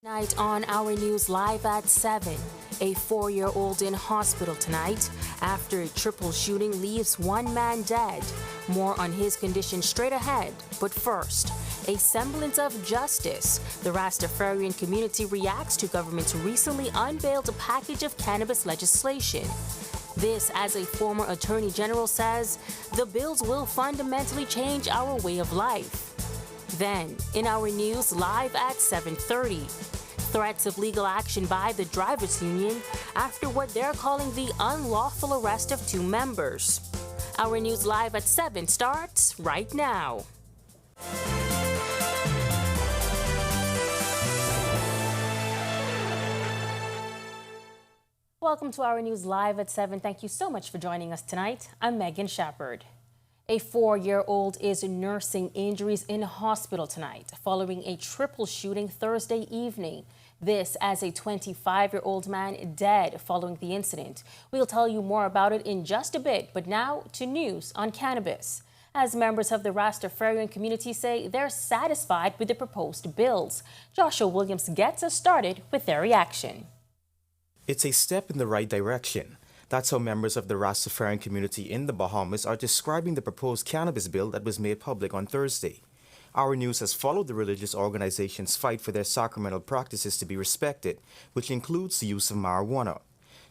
Tonight on Our News Live at 7, a 4-year-old in hospital tonight after a triple shooting leaves one man dead. More on his condition straight ahead. But first, a semblance of justice. The Rastafarian community reacts to government's recently unveiled package of cannabis legislation. This, as a former attorney general says, the bills will fundamentally change our way of life. Then, in Our News Live at 7:30, threats of legal action by the drivers' union after what they're calling the unlawful arrest of 2 members. Our News Live at 7 starts right now. Welcome to Our News Live at 7. Thank you so much for joining us tonight. I'm Megan Shepard. A 4-year-old is nursing injuries in hospital tonight following a triple shooting Thursday evening. This as a 25-year-old man dead following the incident. We'll tell you more about it in just a bit, but now to news on cannabis. As members of the Rastafarian community say they're satisfied with the proposed bills. Joshua Williams gets us started with their reaction. It's a step in the right direction. That's how members of the Rastafarian community in the Bahamas are describing the proposed cannabis bill that was made public on Thursday. Our News has followed the religious organization's fight for their sacramental practices to be respected, which includes the use of marijuana.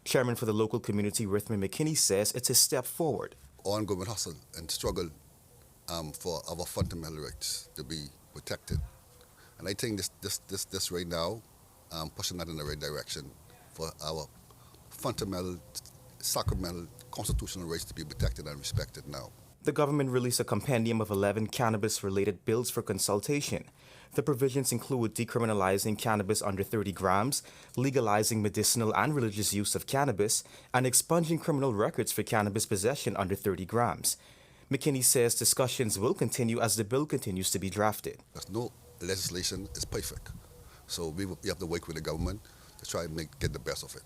Chairman for the local community, Rithman McKinney, says it's a step forward. Ongoing hustle and struggle for our fundamental rights to be protected. And I think this right now, pushing that in the right direction for our fundamental, sacramental, constitutional rights to be protected and respected now. The government released a compendium of 11 cannabis-related bills for consultation. The provisions include decriminalizing cannabis under 30 grams, legalizing medicinal and religious use of cannabis, and expunging criminal records for cannabis possession under 30 grams. McKinney says discussions will continue as the bill continues to be drafted. There's no legislation is perfect, so we have to work with the government to try and get the best of it.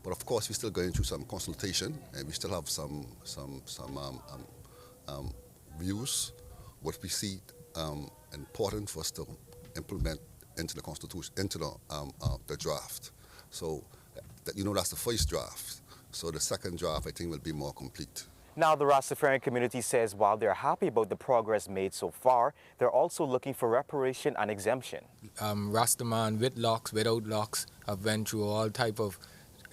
But of course, we're still going through some consultation, and we still have some views, what we see important for us to implement into the Constitution, into the draft. So, that's the first draft. So the second draft, I think, will be more complete. Now, the Rastafarian community says while they're happy about the progress made so far, they're also looking for reparation and exemption. Rastaman with locks, without locks, have went through all type of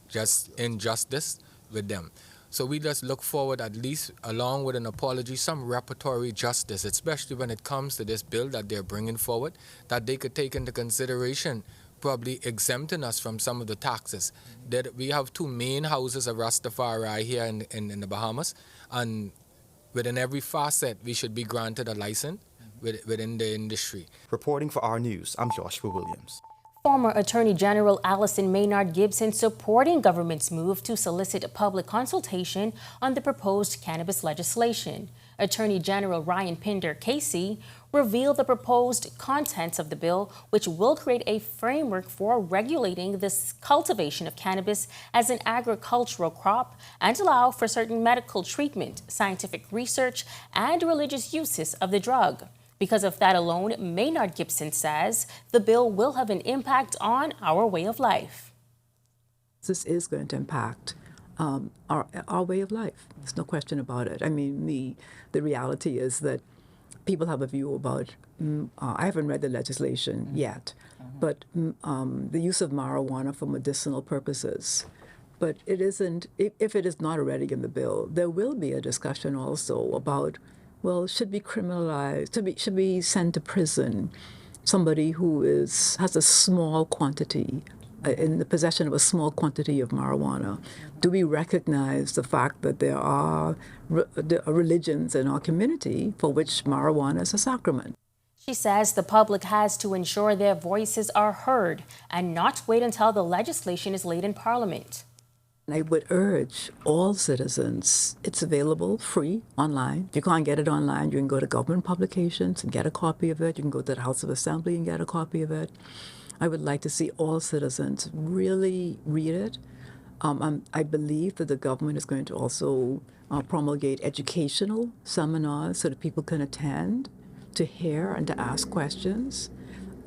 just injustice with them. So we just look forward, at least along with an apology, some reparatory justice, especially when it comes to this bill that they're bringing forward, that they could take into consideration probably exempting us from some of the taxes. That we have 2 main houses of Rastafari here in the Bahamas, and within every facet we should be granted a license within the industry. Reporting for Our News, I'm Joshua Williams. Former Attorney General Allison Maynard Gibson supporting government's move to solicit public consultation on the proposed cannabis legislation. Attorney General Ryan Pinder Casey revealed the proposed contents of the bill, which will create a framework for regulating the cultivation of cannabis as an agricultural crop and allow for certain medical treatment, scientific research, and religious uses of the drug. Because of that alone, Maynard Gibson says the bill will have an impact on our way of life. This is going to impact our way of life. There's no question about it. I mean, the reality is that people have a view about, I haven't read the legislation yet, but the use of marijuana for medicinal purposes. But it isn't, if it is not already in the bill, there will be a discussion also about, well, should be criminalized, should be sent to prison somebody who has a small quantity, in the possession of a small quantity of marijuana. Do we recognize the fact that there are religions in our community for which marijuana is a sacrament? She says the public has to ensure their voices are heard and not wait until the legislation is laid in Parliament. I would urge all citizens, it's available free online. If you can't get it online, you can go to government publications and get a copy of it. You can go to the House of Assembly and get a copy of it. I would like to see all citizens really read it. I believe that the government is going to also promulgate educational seminars so that people can attend, to hear and to ask questions.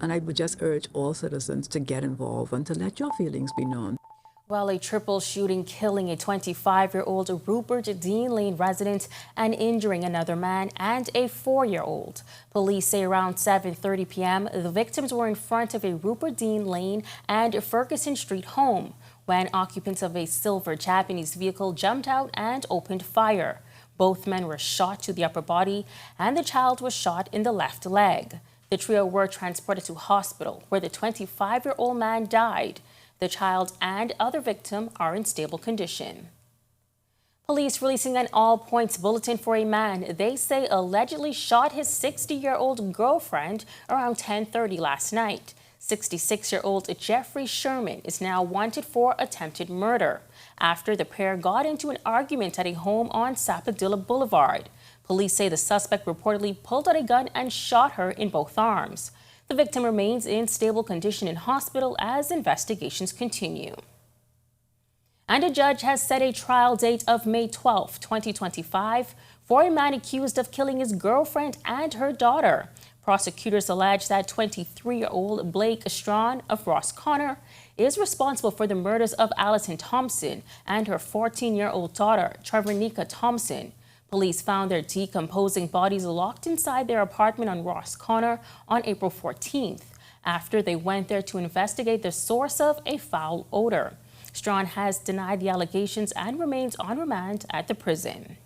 And I would just urge all citizens to get involved and to let your feelings be known. Well, a triple shooting killing a 25-year-old Rupert Dean Lane resident and injuring another man and a 4-year-old. Police say around 7:30 p.m. the victims were in front of a Rupert Dean Lane and Ferguson Street home when occupants of a silver Japanese vehicle jumped out and opened fire. Both men were shot to the upper body and the child was shot in the left leg. The trio were transported to hospital where the 25-year-old man died. The child and other victim are in stable condition. Police releasing an all-points bulletin for a man they say allegedly shot his 60-year-old girlfriend around 10:30 last night. 66-year-old Jeffrey Sherman is now wanted for attempted murder after the pair got into an argument at a home on Sapodilla Boulevard. Police say the suspect reportedly pulled out a gun and shot her in both arms. The victim remains in stable condition in hospital as investigations continue. And a judge has set a trial date of May 12, 2025 for a man accused of killing his girlfriend and her daughter. Prosecutors allege that 23-year-old Blake Strawn of Rosconnor is responsible for the murders of Allison Thompson and her 14-year-old daughter, Trevornica Thompson. Police found their decomposing bodies locked inside their apartment on Rosconnor on April 14th after they went there to investigate the source of a foul odor. Strawn has denied the allegations and remains on remand at the prison.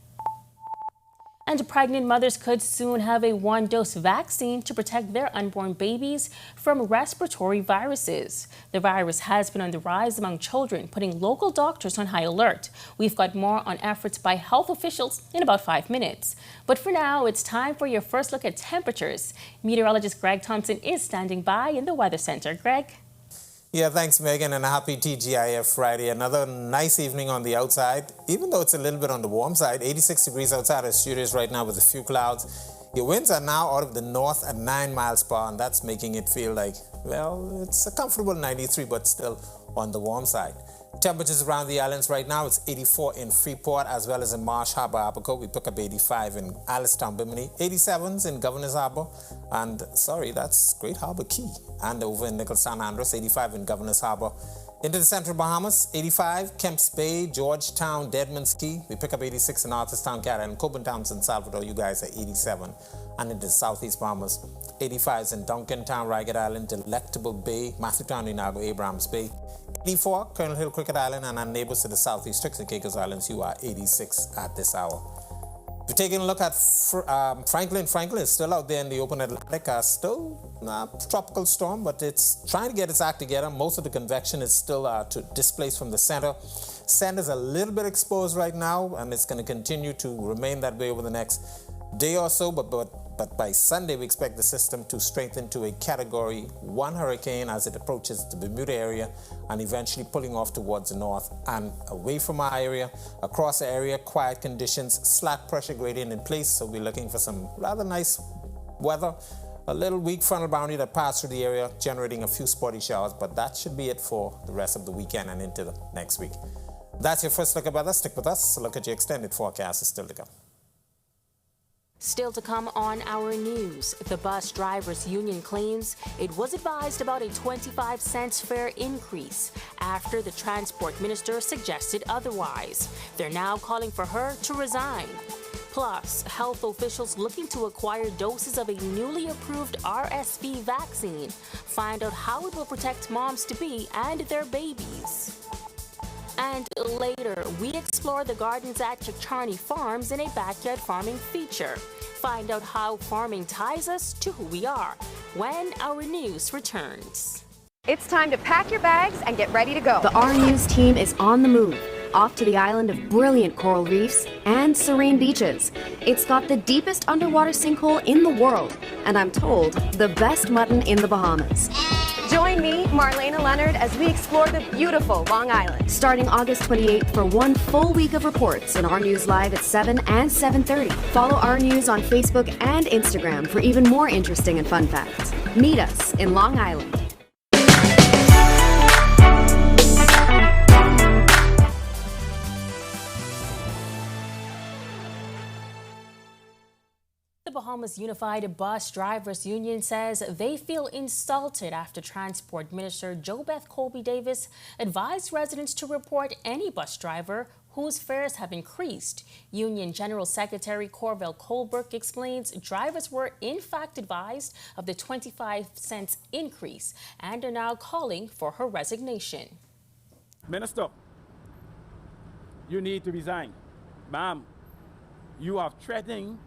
And pregnant mothers could soon have a one-dose vaccine to protect their unborn babies from respiratory viruses. The virus has been on the rise among children, putting local doctors on high alert. We've got more on efforts by health officials in about 5 minutes. But for now, it's time for your first look at temperatures. Meteorologist Greg Thompson is standing by in the Weather Center. Greg? Yeah, thanks, Megan, and a happy TGIF Friday. Another nice evening on the outside, even though it's a little bit on the warm side. 86 degrees outside our studios right now with a few clouds. Your winds are now out of the north at 9 miles per hour, and that's making it feel like, well, it's a comfortable 93, but still on the warm side. Temperatures around the islands right now, it's 84 in Freeport as well as in Marsh Harbor, Abaco. We pick up 85 in Allenstown, Bimini, 87s in Governor's Harbor, and that's Great Harbor Key. And over in Nichols San Andres, 85 in Governor's Harbor. Into the central Bahamas, 85, Kemps Bay, Georgetown, Deadman's Key. We pick up 86 in Arthurstown, Canada, and Coburn Town, San Salvador. You guys are 87. And into the southeast Bahamas, 85s in Duncantown, Ragged Island, Delectable Bay, Matthewtown, Inago, Abrams Bay. 84, Colonel Hill, Cricket Island, and our neighbors to the southeast, Tricks and Caicos Islands, you are 86 at this hour. If you're taking a look at Franklin is still out there in the open Atlantic, still a tropical storm, but it's trying to get its act together. Most of the convection is still to displace from the center. Center's a little bit exposed right now, and it's going to continue to remain that way over the next day or so, but by Sunday we expect the system to strengthen to a Category 1 hurricane as it approaches the Bermuda area and eventually pulling off towards the north and away from our area. Across the area, quiet conditions, slack pressure gradient in place, so we're looking for some rather nice weather. A little weak frontal boundary that passed through the area, generating a few spotty showers, but that should be it for the rest of the weekend and into the next week. That's your first look at weather. Stick with us. A look at your extended forecast is still to come. Still to come on our news, the bus drivers union claims it was advised about a 25-cent fare increase after the transport minister suggested otherwise. They're now calling for her to resign. Plus, health officials looking to acquire doses of a newly approved RSV vaccine find out how it will protect moms-to-be and their babies. And later, we explore the gardens at Chickcharney Farms in a backyard farming feature. Find out how farming ties us to who we are when our news returns. It's time to pack your bags and get ready to go. The Our News team is on the move, off to the island of brilliant coral reefs and serene beaches. It's got the deepest underwater sinkhole in the world, and I'm told, the best mutton in the Bahamas. Join me, Marlena Leonard, as we explore the beautiful Long Island. Starting August 28th for one full week of reports in Our News Live at 7 and 7:30. Follow Our News on Facebook and Instagram for even more interesting and fun facts. Meet us in Long Island. The Bahamas Unified Bus Drivers Union says they feel insulted after Transport Minister JoBeth Colby Davis advised residents to report any bus driver whose fares have increased. Union General Secretary Corvell Colberg explains drivers were in fact advised of the 25-cent increase and are now calling for her resignation. Minister, you need to resign. Ma'am, you are threatening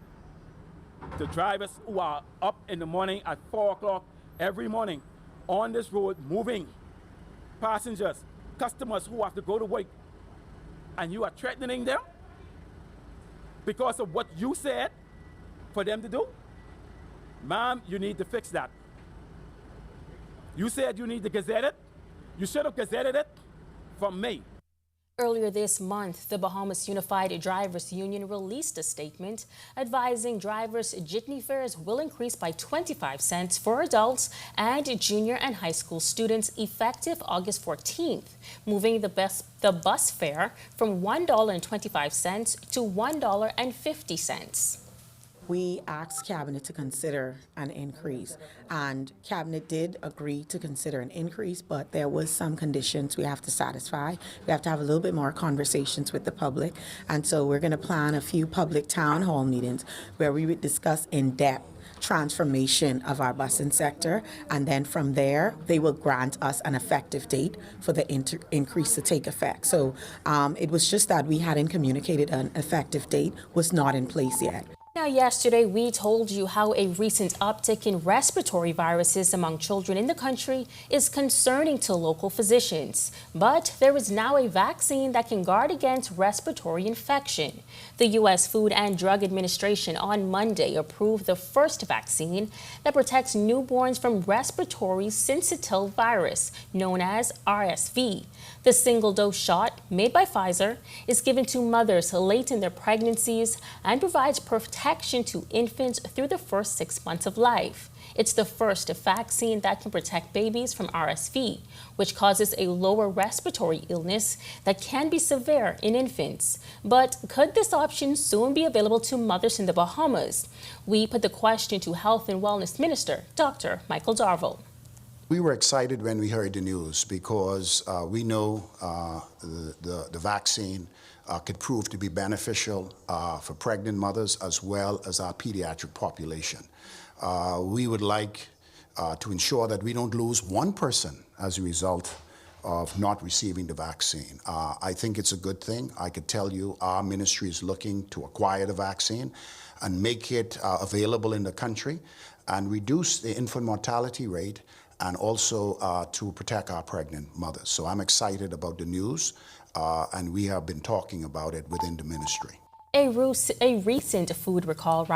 the drivers who are up in the morning at 4 o'clock every morning on this road, moving passengers, customers who have to go to work, and you are threatening them because of what you said for them to do? Ma'am, you need to fix that. You said you need to gazette it. You should have gazetted it from May. Earlier this month, the Bahamas Unified Drivers Union released a statement advising drivers jitney fares will increase by 25 cents for adults and junior and high school students effective August 14th, moving the bus fare from $1.25 to $1.50. We asked Cabinet to consider an increase, and Cabinet did agree to consider an increase, but there was some conditions we have to satisfy. We have to have a little bit more conversations with the public, and so we're going to plan a few public town hall meetings where we would discuss in depth transformation of our busing sector, and then from there they will grant us an effective date for the increase to take effect. So it was just that we hadn't communicated an effective date, was not in place yet. Now, yesterday, we told you how a recent uptick in respiratory viruses among children in the country is concerning to local physicians. But there is now a vaccine that can guard against respiratory infection. The U.S. Food and Drug Administration on Monday approved the first vaccine that protects newborns from respiratory syncytial virus, known as RSV. The single-dose shot, made by Pfizer, is given to mothers late in their pregnancies and provides protection to infants through the first 6 months of life. It's the first vaccine that can protect babies from RSV, which causes a lower respiratory illness that can be severe in infants. But could this option soon be available to mothers in the Bahamas? We put the question to Health and Wellness Minister, Dr. Michael Darville. We were excited when we heard the news because we know the vaccine could prove to be beneficial for pregnant mothers as well as our pediatric population. We would like to ensure that we don't lose one person as a result of not receiving the vaccine. I think it's a good thing. I could tell you our ministry is looking to acquire the vaccine and make it available in the country and reduce the infant mortality rate and also to protect our pregnant mothers. So I'm excited about the news, and we have been talking about it within the ministry. A recent food recall,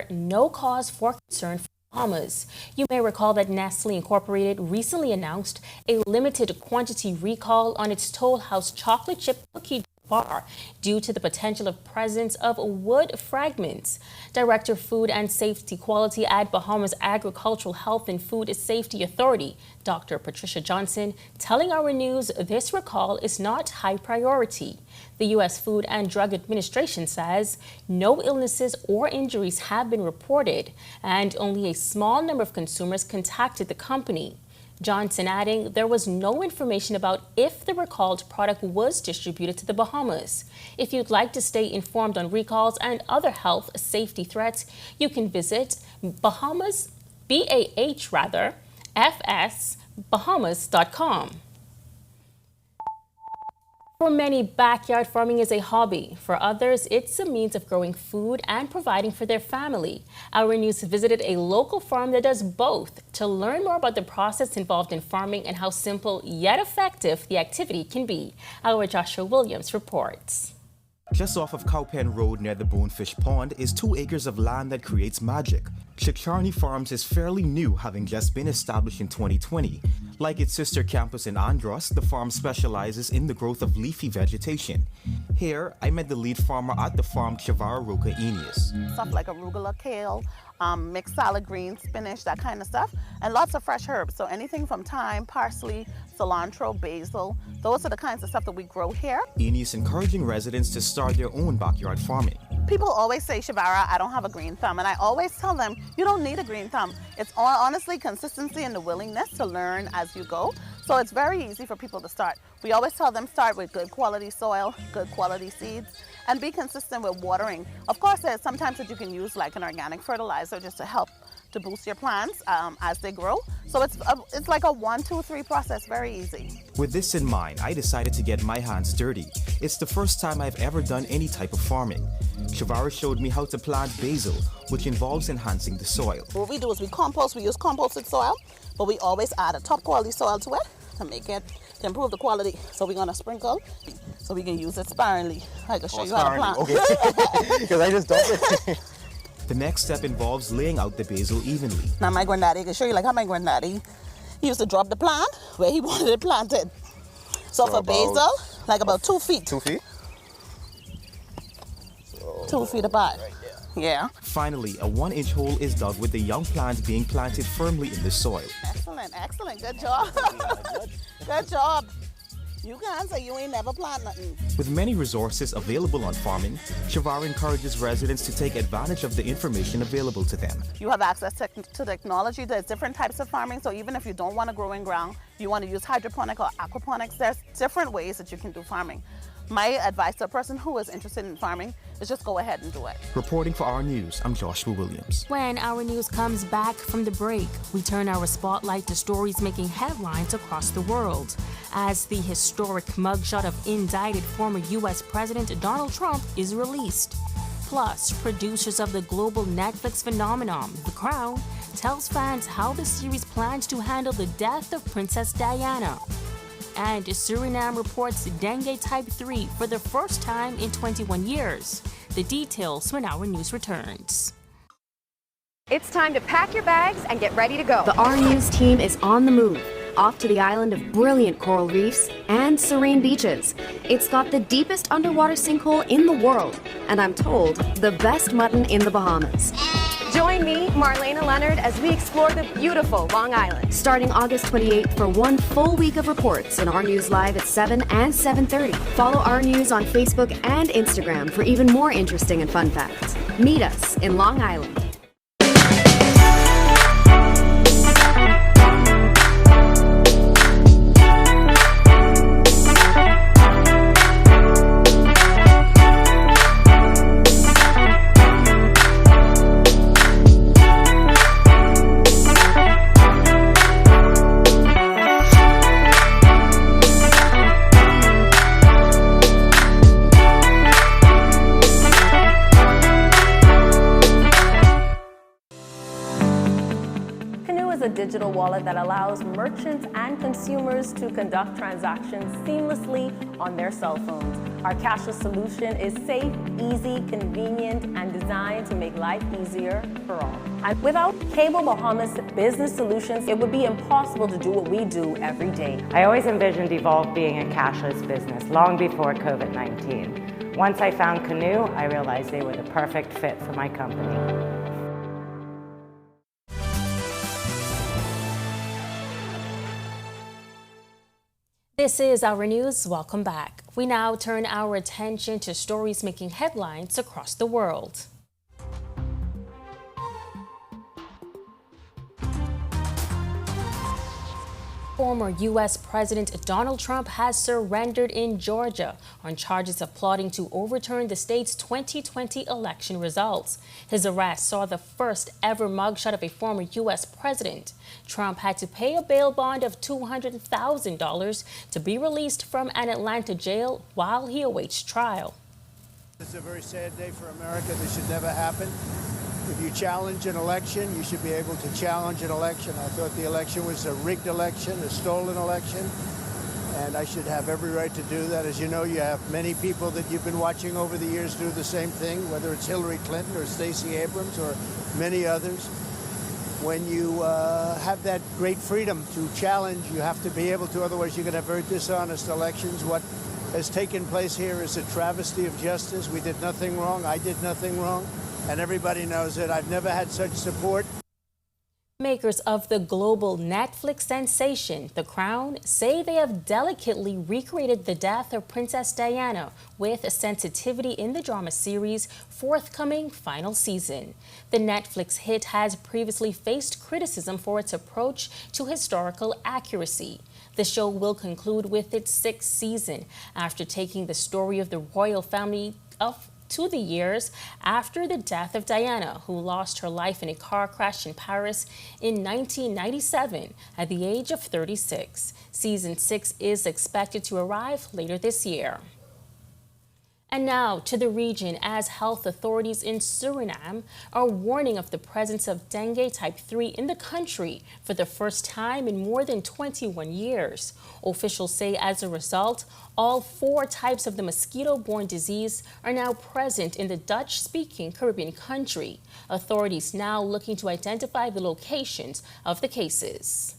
no cause for concern for Bahamas. You may recall that Nestle Incorporated recently announced a limited quantity recall on its Toll House chocolate chip cookie bar due to the potential of presence of wood fragments. Director Food and Safety Quality at Bahamas Agricultural Health and Food Safety Authority, Dr. Patricia Johnson, telling Our News this recall is not high priority. The U.S. Food and Drug Administration says no illnesses or injuries have been reported, and only a small number of consumers contacted the company. Johnson adding there was no information about if the recalled product was distributed to the Bahamas. If you'd like to stay informed on recalls and other health safety threats, you can visit FSBahamas.com. For many, backyard farming is a hobby. For others, it's a means of growing food and providing for their family. Our News visited a local farm that does both to learn more about the process involved in farming and how simple yet effective the activity can be. Our Joshua Williams reports. Just off of Cowpen Road near the Bonefish Pond is 2 acres of land that creates magic. Chicharni Farms is fairly new, having just been established in 2020. Like its sister campus in Andros, the farm specializes in the growth of leafy vegetation. Here, I met the lead farmer at the farm, Chavara Roca Enius. Stuff like arugula, kale, mixed salad greens, spinach, that kind of stuff, and lots of fresh herbs. So anything from thyme, parsley, cilantro, basil, those are the kinds of stuff that we grow here. Enius encouraging residents to start their own backyard farming. People always say, Shavara, I don't have a green thumb. And I always tell them, you don't need a green thumb. It's honestly consistency and the willingness to learn as you go. So it's very easy for people to start. We always tell them start with good quality soil, good quality seeds, and be consistent with watering. Of course, there's sometimes that you can use like an organic fertilizer just to help to boost your plants as they grow. So it's like a 1, 2, 3 process, very easy. With this in mind, I decided to get my hands dirty. It's the first time I've ever done any type of farming. Shavara showed me how to plant basil, which involves enhancing the soil. What we do is we compost. We use composted soil, but we always add a top quality soil to it to make it, to improve the quality. So we're gonna sprinkle, so we can use it sparingly. I can show you how to plant. Okay, because I just don't. The next step involves laying out the basil evenly. Now my granddaddy, I can show you like how my granddaddy, he used to drop the plant where he wanted it planted. So for basil, like about 2 feet. 2 feet? 2 feet apart. Right there. Yeah. Finally, a 1-inch hole is dug with the young plant being planted firmly in the soil. Excellent, excellent. Good job. Good job. You can't say you ain't never plant nothing. With many resources available on farming, Shavara encourages residents to take advantage of the information available to them. You have access to technology. There's different types of farming. So even if you don't want to grow in ground, you want to use hydroponic or aquaponics, there's different ways that you can do farming. My advice to a person who is interested in farming is just go ahead and do it. Reporting for Our News, I'm Joshua Williams. When Our News comes back from the break, we turn our spotlight to stories making headlines across the world, as the historic mugshot of indicted former U.S. President Donald Trump is released. Plus, producers of the global Netflix phenomenon, The Crown, tells fans how the series plans to handle the death of Princess Diana. And Suriname reports dengue type 3 for the first time in 21 years. The details when Our News returns. It's time to pack your bags and get ready to go. The Our News team is on the move, off to the island of brilliant coral reefs and serene beaches. It's got the deepest underwater sinkhole in the world, and I'm told, the best mutton in the Bahamas. Join me, Marlena Leonard, as we explore the beautiful Long Island. Starting August 28th for 1 full week of reports on Our News Live at 7 and 7:30. Follow Our News on Facebook and Instagram for even more interesting and fun facts. Meet us in Long Island. A digital wallet that allows merchants and consumers to conduct transactions seamlessly on their cell phones. Our cashless solution is safe, easy, convenient, and designed to make life easier for all. And without Cable Bahamas Business Solutions, it would be impossible to do what we do every day. I always envisioned Evolve being a cashless business long before COVID-19. Once I found Canoe, I realized they were the perfect fit for my company. This is Our News. Welcome back. We now turn our attention to stories making headlines across the world. Former U.S. President Donald Trump has surrendered in Georgia on charges of plotting to overturn the state's 2020 election results. His arrest saw the first ever mugshot of a former U.S. president. Trump had to pay a bail bond of $200,000 to be released from an Atlanta jail while he awaits trial. It's a very sad day for America. This should never happen. If you challenge an election, you should be able to challenge an election. I thought the election was a rigged election, a stolen election, and I should have every right to do that. As you know, you have many people that you've been watching over the years do the same thing, whether it's Hillary Clinton or Stacey Abrams or many others. When you have that great freedom to challenge, you have to be able to, otherwise you're going to have very dishonest elections. What has taken place here is a travesty of justice. We did nothing wrong. I did nothing wrong. And everybody knows it. I've never had such support. Makers of the global Netflix sensation, The Crown, say they have delicately recreated the death of Princess Diana with sensitivity in the drama series' forthcoming final season. The Netflix hit has previously faced criticism for its approach to historical accuracy. The show will conclude with its 6th season after taking the story of the royal family to the years after the death of Diana, who lost her life in a car crash in Paris in 1997 at the age of 36. Season 6 is expected to arrive later this year. And now to the region, as health authorities in Suriname are warning of the presence of dengue type 3 in the country for the first time in more than 21 years. Officials say as a result, all 4 types of the mosquito-borne disease are now present in the Dutch-speaking Caribbean country. Authorities now looking to identify the locations of the cases.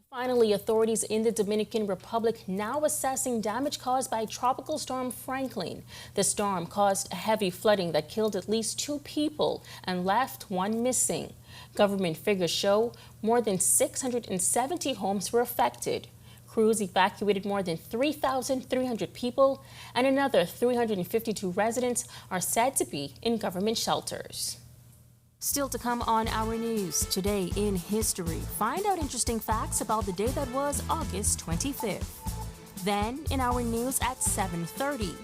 Finally, authorities in the Dominican Republic now assessing damage caused by Tropical Storm Franklin. The storm caused heavy flooding that killed at least 2 people and left 1 missing. Government figures show more than 670 homes were affected. Crews evacuated more than 3,300 people, and another 352 residents are said to be in government shelters. Still to come on Our News, today in history, find out interesting facts about the day that was August 25th. Then, in Our News at 7:30,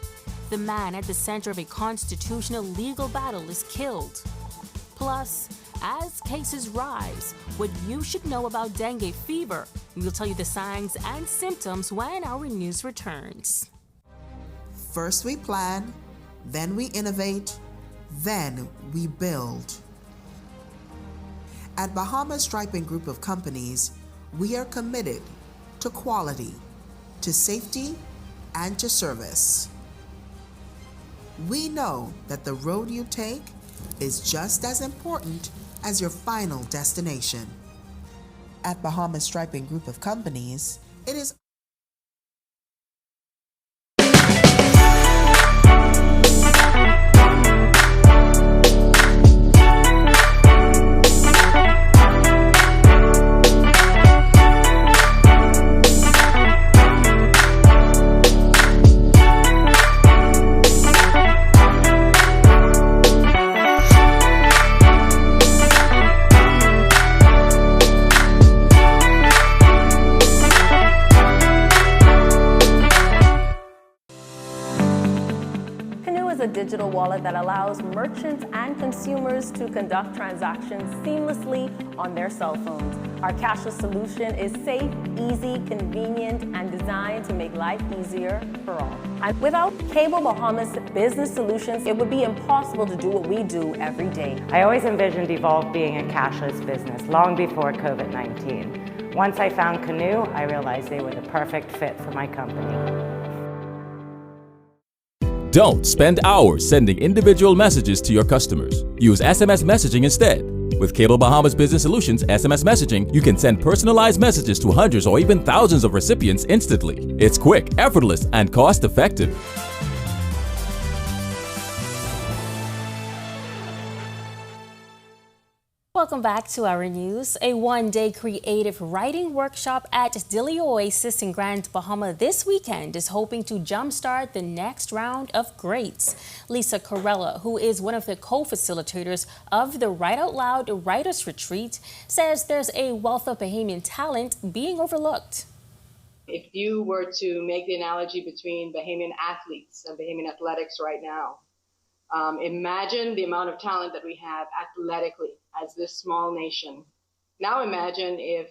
the man at the center of a constitutional legal battle is killed. Plus, as cases rise, what you should know about dengue fever. We'll tell you the signs and symptoms when Our News returns. First we plan, then we innovate, then we build. At Bahamas Striping Group of Companies, we are committed to quality, to safety, and to service. We know that the road you take is just as important as your final destination. At Bahamas Striping Group of Companies, it is a digital wallet that allows merchants and consumers to conduct transactions seamlessly on their cell phones. Our cashless solution is safe, easy, convenient, and designed to make life easier for all. And without Cable Bahamas Business Solutions, it would be impossible to do what we do every day. I always envisioned Evolve being a cashless business long before COVID-19. Once I found Canoe, I realized they were the perfect fit for my company. Don't spend hours sending individual messages to your customers. Use SMS messaging instead. With Cable Bahamas Business Solutions SMS messaging, you can send personalized messages to hundreds or even thousands of recipients instantly. It's quick, effortless, and cost-effective. Welcome back to Our News. A one-day creative writing workshop at Dilly Oasis in Grand Bahama this weekend is hoping to jumpstart the next round of greats. Lisa Corella, who is one of the co-facilitators of the Write Out Loud Writers Retreat, says there's a wealth of Bahamian talent being overlooked. If you were to make the analogy between Bahamian athletes and Bahamian athletics right now, imagine the amount of talent that we have athletically as this small nation. Now imagine if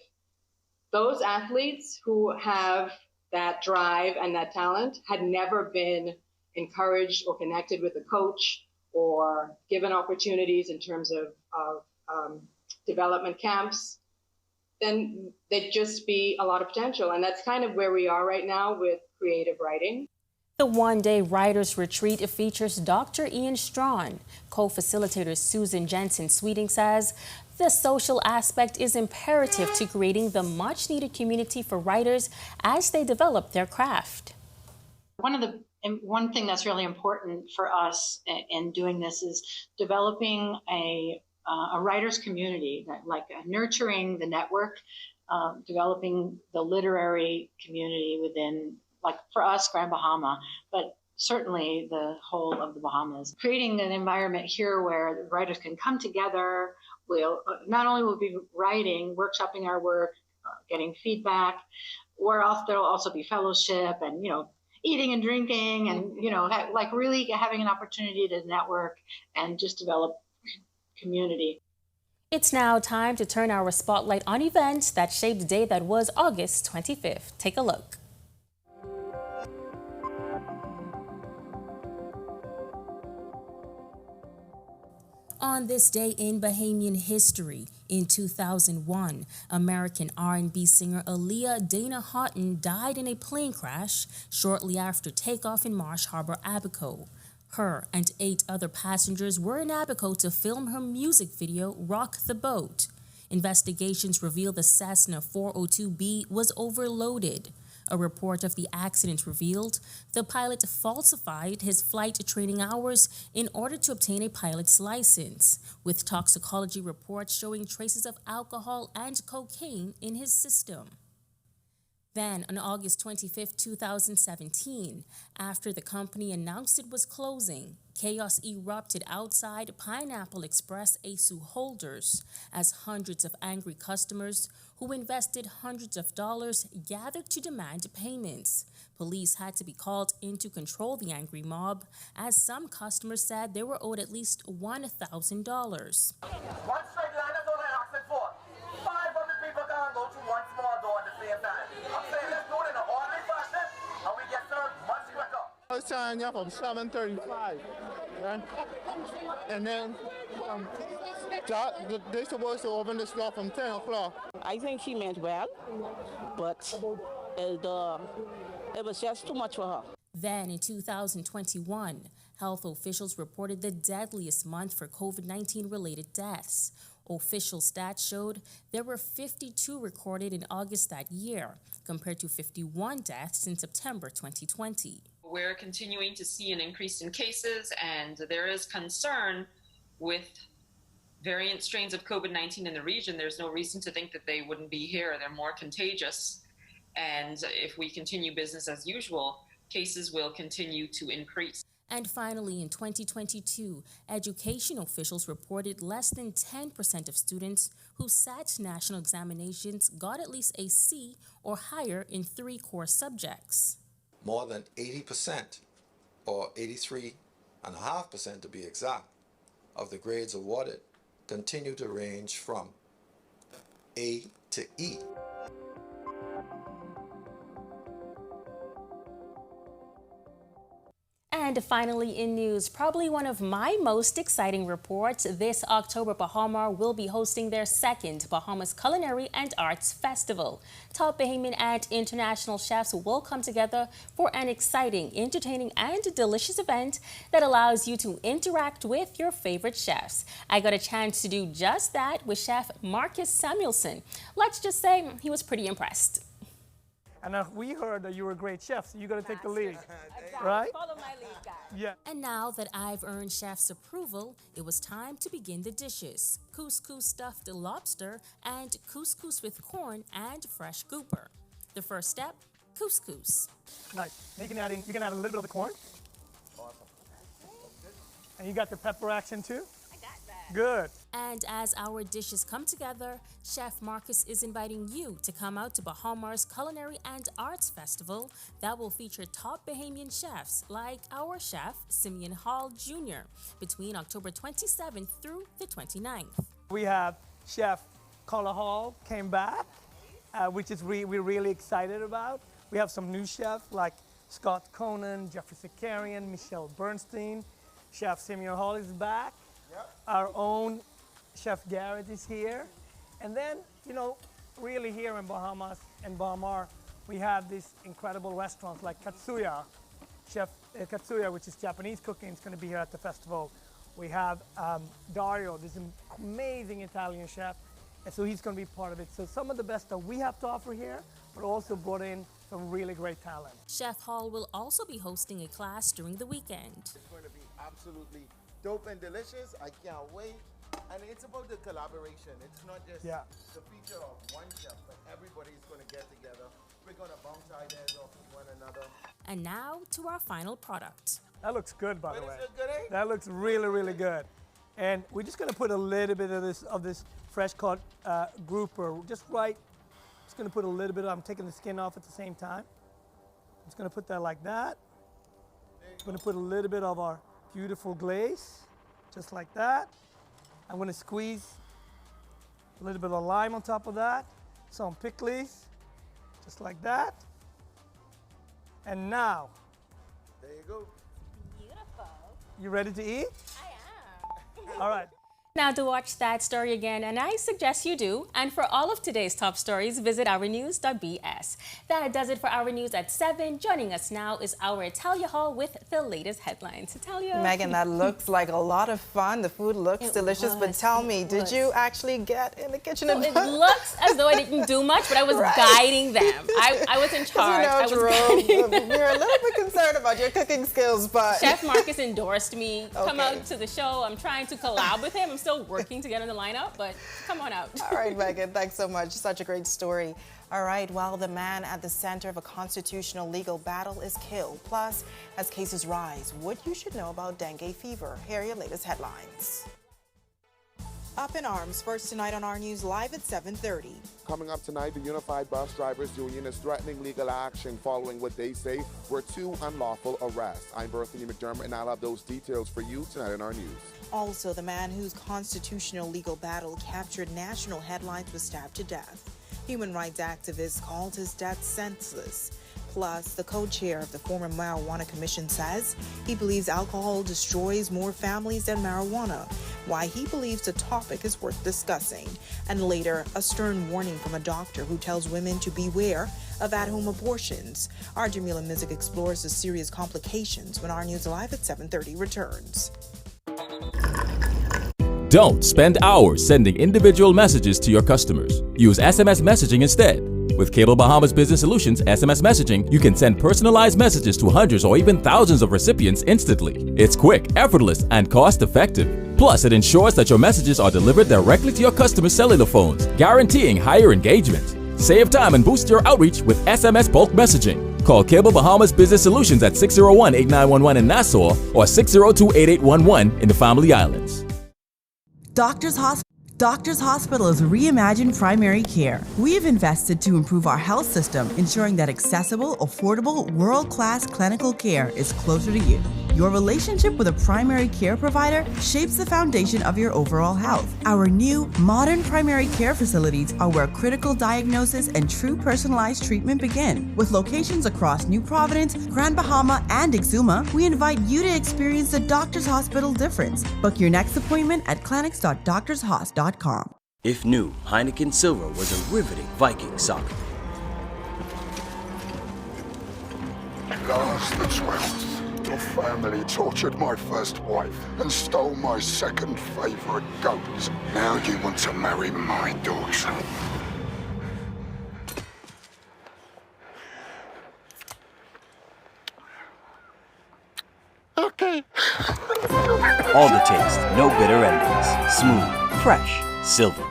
those athletes who have that drive and that talent had never been encouraged or connected with a coach or given opportunities in terms of development camps, then there'd just be a lot of potential. And that's kind of where we are right now with creative writing. The one-day writers retreat features Dr. Ian Strawn. Co-facilitator Susan Jensen Sweeting says the social aspect is imperative to creating the much-needed community for writers as they develop their craft. One thing that's really important for us in doing this is developing a a writers community, that nurturing the network, developing the literary community within, like for us, Grand Bahama, but certainly the whole of the Bahamas. Creating an environment here where the writers can come together. We'll not only will be writing, workshopping our work, getting feedback, there'll also be fellowship and, eating and drinking and, really having an opportunity to network and just develop community. It's now time to turn our spotlight on events that shaped the day that was August 25th. Take a look. On this day in Bahamian history, in 2001, American R&B singer Aaliyah Dana Houghton died in a plane crash shortly after takeoff in Marsh Harbor, Abaco. Her and 8 other passengers were in Abaco to film her music video, Rock the Boat. Investigations reveal the Cessna 402B was overloaded. A report of the accident revealed the pilot falsified his flight training hours in order to obtain a pilot's license, with toxicology reports showing traces of alcohol and cocaine in his system. Then, on August 25, 2017, after the company announced it was closing, chaos erupted outside Pineapple Express ASU Holders as hundreds of angry customers who invested hundreds of dollars gathered to demand payments. Police had to be called in to control the angry mob, as some customers said they were owed at least $1,000. One straight line, that's all I asked for. 500 people can't go through one small door at the same time. I'm saying let's do it in an orderly fashion and we get served much quicker. I was telling you from 7:35, right? And then they're supposed to open the store from 10 o'clock. I think she meant well, but it was just too much for her. Then in 2021, health officials reported the deadliest month for COVID-19 related deaths. Official stats showed there were 52 recorded in August that year, compared to 51 deaths in September 2020. We're continuing to see an increase in cases, and there is concern with variant strains of COVID-19 in the region. There's no reason to think that they wouldn't be here. They're more contagious. And if we continue business as usual, cases will continue to increase. And finally, in 2022, education officials reported less than 10% of students who sat national examinations got at least a C or higher in 3 core subjects. More than 80%, or 83.5% to be exact, of the grades awarded continue to range from A to E. And finally in news, probably one of my most exciting reports, this October Bahama will be hosting their 2nd Bahamas Culinary and Arts Festival. Top Bahamian and international chefs will come together for an exciting, entertaining and delicious event that allows you to interact with your favorite chefs. I got a chance to do just that with Chef Marcus Samuelson. Let's just say he was pretty impressed. And we heard that you were a great chef, so you got to take the lead, right? Follow my lead, guys. Yeah. And now that I've earned chef's approval, it was time to begin the dishes. Couscous stuffed lobster and couscous with corn and fresh grouper. The first step, couscous. Nice. You can add a little bit of the corn. Awesome. And you got the pepper action too? I got that. Good. And as our dishes come together, Chef Marcus is inviting you to come out to Bahamas Culinary and Arts Festival that will feature top Bahamian chefs like our chef, Simeon Hall Jr., between October 27th through the 29th. We have Chef Carla Hall came back, which is we're really excited about. We have some new chefs like Scott Conan, Jeffrey Sakarian, Michelle Bernstein. Chef Simeon Hall is back. Yep. Our own Chef Garrett is here. And then, really here in Bahamas and Bahamar, we have these incredible restaurants like Katsuya. Chef Katsuya, which is Japanese cooking, is going to be here at the festival. We have Dario, this amazing Italian chef, and so he's going to be part of it. So some of the best that we have to offer here, but also brought in some really great talent. Chef Hall will also be hosting a class during the weekend. It's going to be absolutely dope and delicious. I can't wait. And it's about the collaboration. It's not just the feature of one chef, but everybody's going to get together. We're going to bounce ideas off of one another. And now to our final product. That looks good, by the way. Does it look good, eh? That looks really, really good. And we're just gonna put a little bit of this fresh cut grouper, just right. Just gonna put a little bit. I'm taking the skin off at the same time. I'm just gonna put that like that. I'm gonna put a little bit of our beautiful glaze, just like that. I'm gonna squeeze a little bit of lime on top of that, some pickles, just like that. And now, there you go. Beautiful. You ready to eat? I am. All right. Now to watch that story again, and I suggest you do. And for all of today's top stories, visit ournews.bs. That does it for Our News at 7. Joining us now is our Italia Hall with the latest headlines. Italia. Megan, that looks like a lot of fun. The food looks delicious, but tell me, did you actually get in the kitchen? So it looks as though I didn't do much, but I was guiding them. I was in charge. I was guiding them. We're a little bit concerned about your cooking skills, but Chef Marcus endorsed me. Come Okay. out to the show. I'm trying to collab with him. I'm still working to get in the lineup, but come on out. All right, Megan, thanks so much. Such a great story. All right, well, the man at the center of a constitutional legal battle is killed. Plus, as cases rise, what you should know about dengue fever. Here are your latest headlines. Up in arms, first tonight on our news live at 7:30. Coming up tonight, the Unified Bus Drivers Union is threatening legal action following what they say were 2 unlawful arrests. I'm Berthany McDermott, and I'll have those details for you tonight in our news. Also, the man whose constitutional legal battle captured national headlines was stabbed to death. Human rights activists called his death senseless. Plus, the co-chair of the former Marijuana Commission says he believes alcohol destroys more families than marijuana, why he believes the topic is worth discussing. And later, a stern warning from a doctor who tells women to beware of at-home abortions. Our Jamila Mizik explores the serious complications when Our News Live at 7:30 returns. Don't spend hours sending individual messages to your customers. Use SMS messaging instead. With Cable Bahamas Business Solutions SMS messaging, you can send personalized messages to hundreds or even thousands of recipients instantly. It's quick, effortless, and cost-effective. Plus, it ensures that your messages are delivered directly to your customers' cellular phones, guaranteeing higher engagement. Save time and boost your outreach with SMS bulk messaging. Call Cable Bahamas Business Solutions at 601-8911 in Nassau or 602-8811 in the Family Islands. Doctors Hospital's reimagined primary care. We have invested to improve our health system, ensuring that accessible, affordable, world-class clinical care is closer to you. Your relationship with a primary care provider shapes the foundation of your overall health. Our new, modern primary care facilities are where critical diagnosis and true personalized treatment begin. With locations across New Providence, Grand Bahama, and Exuma, we invite you to experience the Doctors Hospital difference. Book your next appointment at clinics.doctorshos.com. If new, Heineken Silver was a riveting Viking saga. Last the 12th, your family tortured my first wife and stole my second favorite goat. Now you want to marry my daughter. Okay. All the taste, no bitter endings. Smooth, fresh, silver.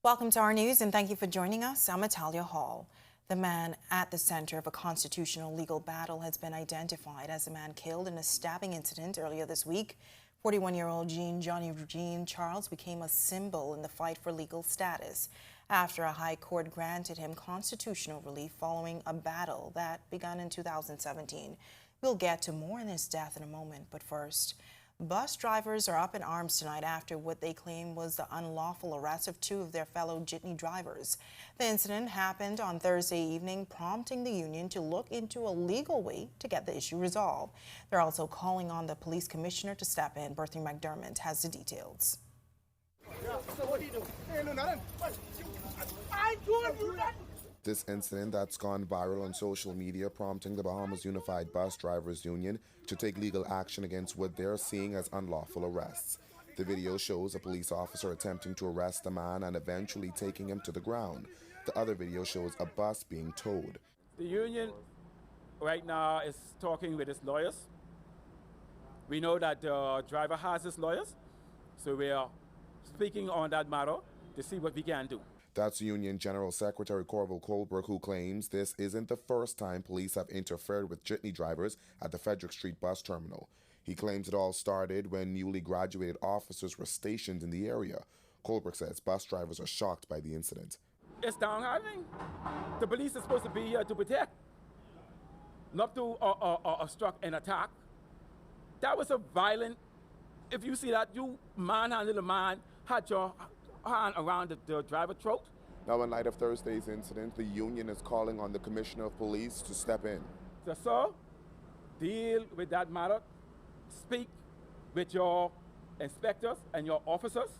Welcome to our news, and thank you for joining us. I'm Italia Hall. The man at the center of a constitutional legal battle has been identified as the man killed in a stabbing incident earlier this week. 41-year-old Johnny Charles became a symbol in the fight for legal status after a high court granted him constitutional relief following a battle that began in 2017. We'll get to more on his death in a moment, but first, bus drivers are up in arms tonight after what they claim was the unlawful arrest of 2 of their fellow jitney drivers. The incident happened on Thursday evening, prompting the union to look into a legal way to get the issue resolved. They're also calling on the police commissioner to step in. Berthany McDermott has the details. So what do you do? Hey, no, nothing. I ain't doing you nothing. This incident that's gone viral on social media, prompting the Bahamas Unified Bus Drivers Union to take legal action against what they're seeing as unlawful arrests. The video shows a police officer attempting to arrest the man and eventually taking him to the ground. The other video shows a bus being towed. The union right now is talking with its lawyers. We know that the driver has his lawyers, so we are speaking on that matter to see what we can do. That's Union General Secretary Corval Colbrook, who claims this isn't the first time police have interfered with jitney drivers at the Frederick Street bus terminal. He claims it all started when newly graduated officers were stationed in the area. Colbrook says bus drivers are shocked by the incident. It's downheartening. The police is supposed to be here to protect, not to obstruct an attack. That was a violent, if you see that, you manhandled a man, had your hand around the driver's throat. Now, in light of Thursday's incident, the union is calling on the Commissioner of Police to step in. So, deal with that matter. Speak with your inspectors and your officers.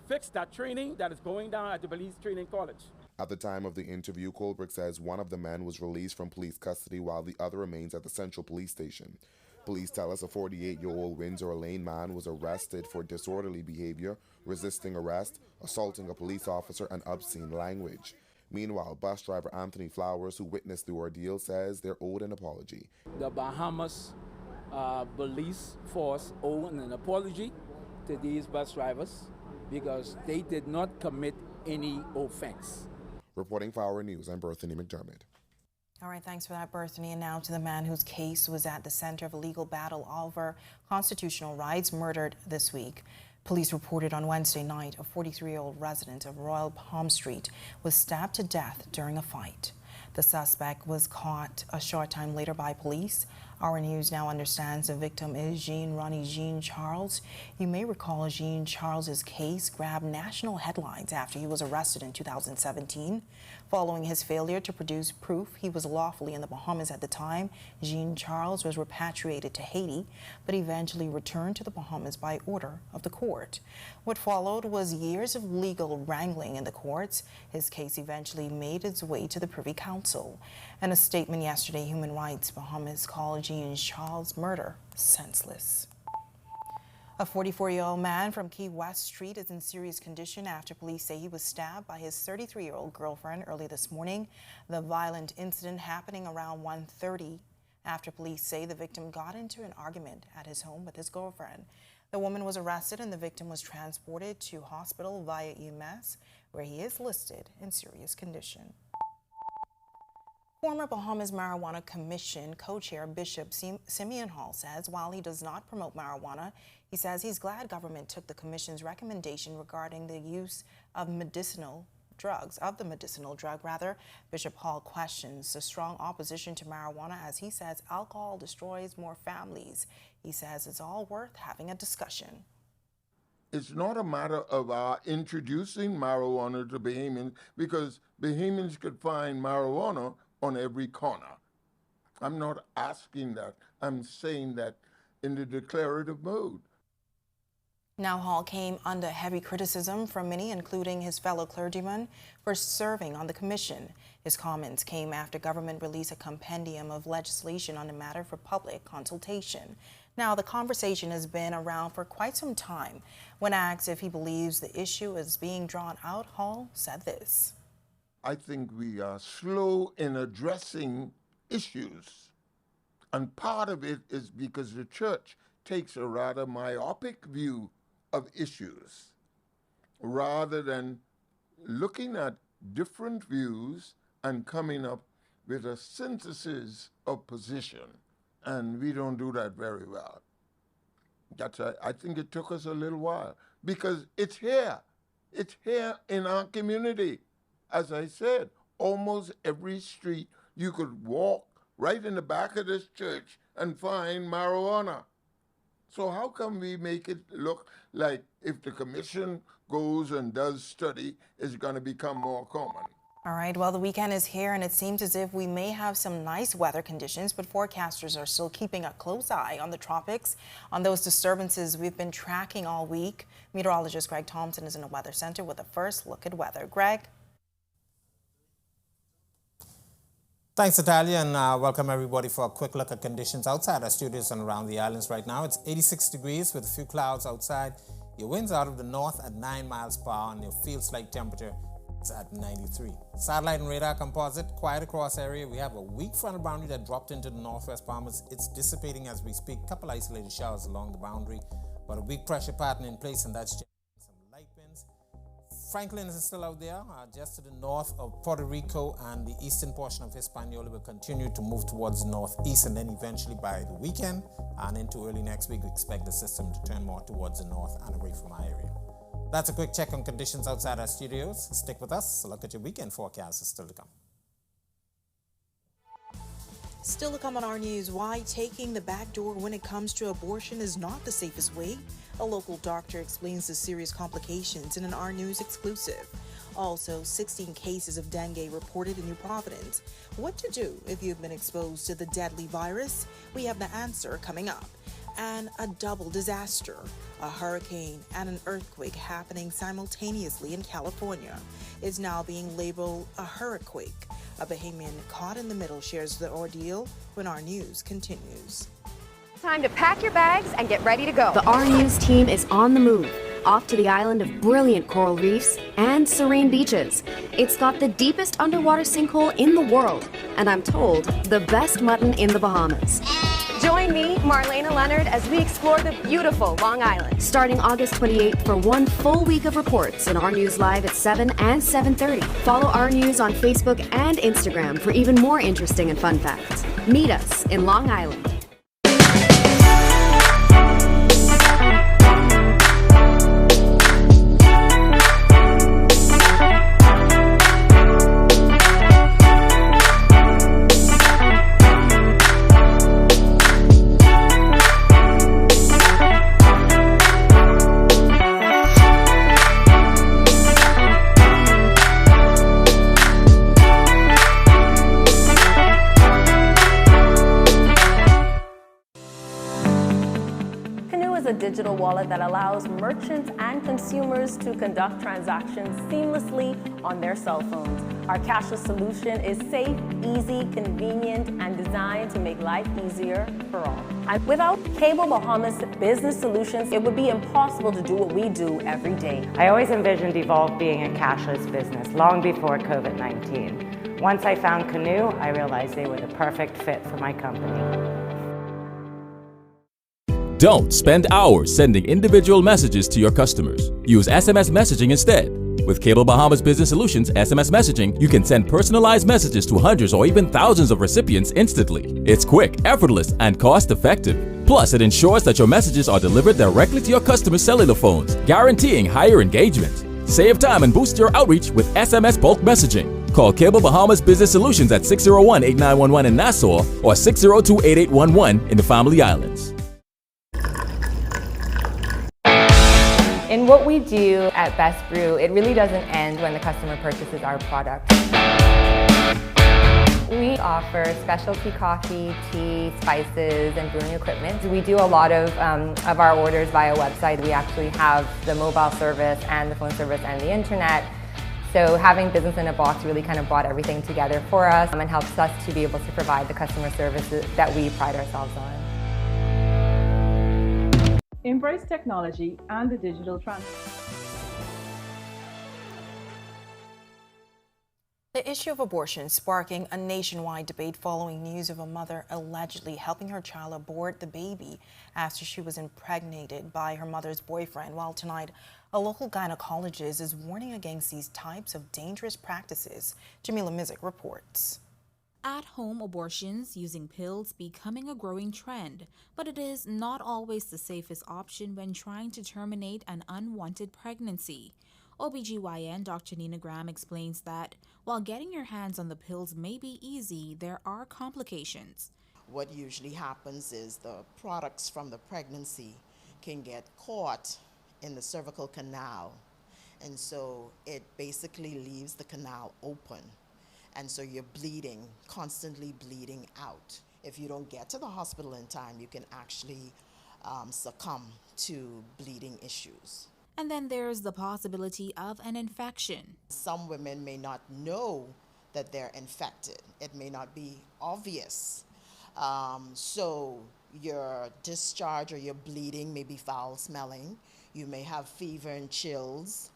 Fix that training that is going down at the police training college. At the time of the interview, Colbrook says one of the men was released from police custody while the other remains at the Central Police Station. Police tell us a 48-year-old Windsor Lane man was arrested for disorderly behavior, resisting arrest, assaulting a police officer, and obscene language. Meanwhile, bus driver Anthony Flowers, who witnessed the ordeal, says they're owed an apology. The Bahamas police force owed an apology to these bus drivers because they did not commit any offense. Reporting for Our News, I'm Berthany McDermott. All right, thanks for that, Berthany. And now to the man whose case was at the center of a legal battle over constitutional rights, murdered this week. Police reported on Wednesday night a 43-year-old resident of Royal Palm Street was stabbed to death during a fight. The suspect was caught a short time later by police. Our News now understands the victim is Jean Charles. You may recall Jean Charles's case grabbed national headlines after he was arrested in 2017. Following his failure to produce proof he was lawfully in the Bahamas at the time, Jean Charles was repatriated to Haiti, but eventually returned to the Bahamas by order of the court. What followed was years of legal wrangling in the courts. His case eventually made its way to the Privy Council. In a statement yesterday, Human Rights Bahamas called Jean Charles' murder senseless. A 44-year-old man from Key West Street is in serious condition after police say he was stabbed by his 33-year-old girlfriend early this morning. The violent incident happening around 1:30 after police say the victim got into an argument at his home with his girlfriend. The woman was arrested and the victim was transported to hospital via EMS, where he is listed in serious condition. Former Bahamas Marijuana Commission co-chair Bishop Simeon Hall says while he does not promote marijuana, he says he's glad government took the commission's recommendation regarding the use of the medicinal drug. Bishop Hall questions the strong opposition to marijuana as he says alcohol destroys more families. He says it's all worth having a discussion. It's not a matter of introducing marijuana to Bahamians because Bahamians could find marijuana on every corner. I'm not asking that. I'm saying that in the declarative mode. Now, Hall came under heavy criticism from many, including his fellow clergymen, for serving on the commission. His comments came after government released a compendium of legislation on the matter for public consultation. Now, the conversation has been around for quite some time. When asked if he believes the issue is being drawn out, Hall said this. I think we are slow in addressing issues. And part of it is because the church takes a rather myopic view of issues rather than looking at different views and coming up with a synthesis of position. And we don't do that very well. I think it took us a little while because it's here. It's here in our community. As I said, almost every street you could walk right in the back of this church and find marijuana. So how come we make it look like if the commission goes and does study, it's going to become more common? All right, well, the weekend is here and it seems as if we may have some nice weather conditions, but forecasters are still keeping a close eye on the tropics, on those disturbances we've been tracking all week. Meteorologist Greg Thompson is in the Weather Center with a first look at weather. Greg? Thanks, Natalia, and welcome everybody for a quick look at conditions outside our studios and around the islands right now. It's 86 degrees with a few clouds outside. Your winds out of the north at 9 miles per hour, and your field slight temperature is at 93. Satellite and radar composite, quiet across area. We have a weak frontal boundary that dropped into the northwest Bahamas. It's dissipating as we speak. Couple isolated showers along the boundary, but a weak pressure pattern in place, and that's some light winds. Franklin is still out there, just to the north of Puerto Rico, and the eastern portion of Hispaniola will continue to move towards the northeast, and then eventually by the weekend and into early next week, we expect the system to turn more towards the north and away from our area. That's a quick check on conditions outside our studios. Stick with us. A look at your weekend forecast is still to come. Still to come on our news, why taking the back door when it comes to abortion is not the safest way. A local doctor explains the serious complications in an Our News exclusive. Also, 16 cases of dengue reported in New Providence. What to do if you've been exposed to the deadly virus? We have the answer coming up. And a double disaster, a hurricane and an earthquake happening simultaneously in California, is now being labeled a hurricane. A Bahamian caught in the middle shares the ordeal when Our News continues. Time to pack your bags and get ready to go. The Our News team is on the move, off to the island of brilliant coral reefs and serene beaches. It's got the deepest underwater sinkhole in the world, and I'm told, the best mutton in the Bahamas. Join me, Marlena Leonard, as we explore the beautiful Long Island. Starting August 28th for one full week of reports in Our News Live at 7 and 7:30. Follow Our News on Facebook and Instagram for even more interesting and fun facts. Meet us in Long Island. Digital wallet that allows merchants and consumers to conduct transactions seamlessly on their cell phones. Our cashless solution is safe, easy, convenient, and designed to make life easier for all. And without Cable Bahamas Business Solutions, it would be impossible to do what we do every day. I always envisioned Evolve being a cashless business long before COVID-19. Once I found Canoe, I realized they were the perfect fit for my company. Don't spend hours sending individual messages to your customers. Use SMS messaging instead. With Cable Bahamas Business Solutions SMS messaging, you can send personalized messages to hundreds or even thousands of recipients instantly. It's quick, effortless, and cost-effective. Plus, it ensures that your messages are delivered directly to your customers' cellular phones, guaranteeing higher engagement. Save time and boost your outreach with SMS bulk messaging. Call Cable Bahamas Business Solutions at 601-8911 in Nassau or 602-8811 in the Family Islands. In what we do at Best Brew, it really doesn't end when the customer purchases our product. We offer specialty coffee, tea, spices, and brewing equipment. We do a lot of our orders via website. We actually have the mobile service and the phone service and the internet. So having business in a box really kind of brought everything together for us and helps us to be able to provide the customer services that we pride ourselves on. Embrace technology and the digital transformation. The issue of abortion sparking a nationwide debate following news of a mother allegedly helping her child abort the baby after she was impregnated by her mother's boyfriend. While tonight, a local gynecologist is warning against these types of dangerous practices. Jamila Mizik reports. At-home abortions using pills becoming a growing trend, but it is not always the safest option when trying to terminate an unwanted pregnancy. OBGYN Dr. Nina Graham explains that while getting your hands on the pills may be easy, there are complications. What usually happens is the products from the pregnancy can get caught in the cervical canal, and so it basically leaves the canal open. And so you're bleeding, constantly bleeding out. If you don't get to the hospital in time, you can actually succumb to bleeding issues. And then there's the possibility of an infection. Some women may not know that they're infected. It may not be obvious. So your discharge or your bleeding may be foul smelling. You may have fever and chills,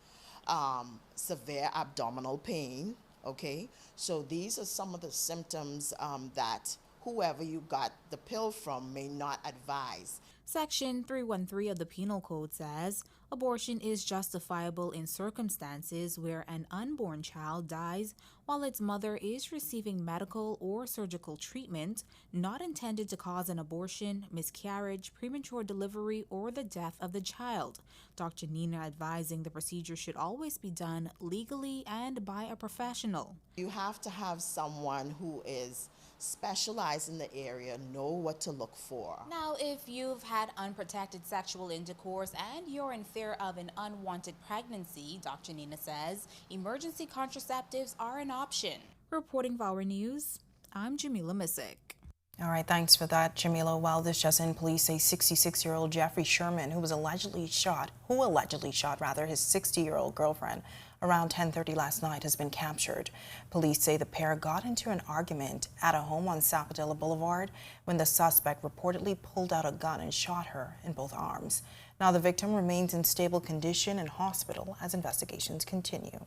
severe abdominal pain, okay? So these are some of the symptoms that whoever you got the pill from may not advise. Section 313 of the Penal Code says abortion is justifiable in circumstances where an unborn child dies while its mother is receiving medical or surgical treatment not intended to cause an abortion, miscarriage, premature delivery, or the death of the child. Dr. Nina advising the procedure should always be done legally and by a professional. You have to have someone who is specialized in the area, know what to look for. Now, if you've had unprotected sexual intercourse and you're in fear of an unwanted pregnancy, Dr. Nina says emergency contraceptives are an option. Reporting for Our News, I'm Jamila Missick. All right, thanks for that, Jamila. Well, this just in, police say 66-year-old Jeffrey Sherman, who allegedly shot his 60-year-old girlfriend around 10:30 last night, has been captured. Police say the pair got into an argument at a home on Sapodilla Boulevard when the suspect reportedly pulled out a gun and shot her in both arms. Now, the victim remains in stable condition in hospital as investigations continue.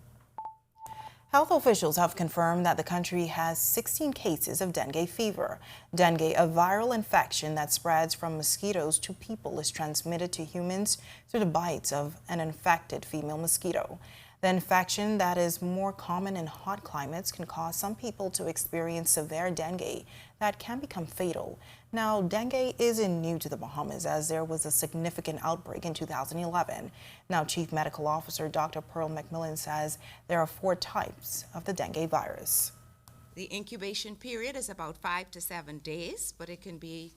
Health officials have confirmed that the country has 16 cases of dengue fever. Dengue, a viral infection that spreads from mosquitoes to people, is transmitted to humans through the bites of an infected female mosquito. The infection, that is more common in hot climates, can cause some people to experience severe dengue that can become fatal. Now, dengue isn't new to the Bahamas, as there was a significant outbreak in 2011. Now, Chief Medical Officer Dr. Pearl McMillan says there are 4 types of the dengue virus. The incubation period is about 5 to 7 days, but it can be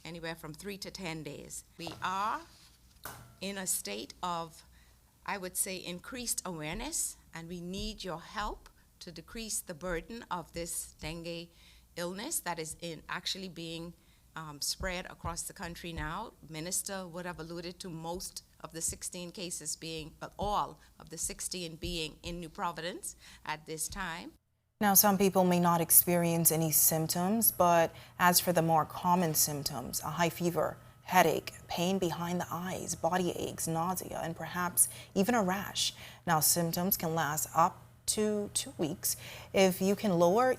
anywhere from 3 to 10 days. We are in a state of, I would say, increased awareness, and we need your help to decrease the burden of this dengue illness that is actually being spread across the country now. Minister would have alluded to most of the 16 cases being, but all of the 16 being in New Providence at this time. Now, some people may not experience any symptoms, but as for the more common symptoms, a high fever, headache, pain behind the eyes, body aches, nausea, and perhaps even a rash. Now, symptoms can last up to 2 weeks. If you can lower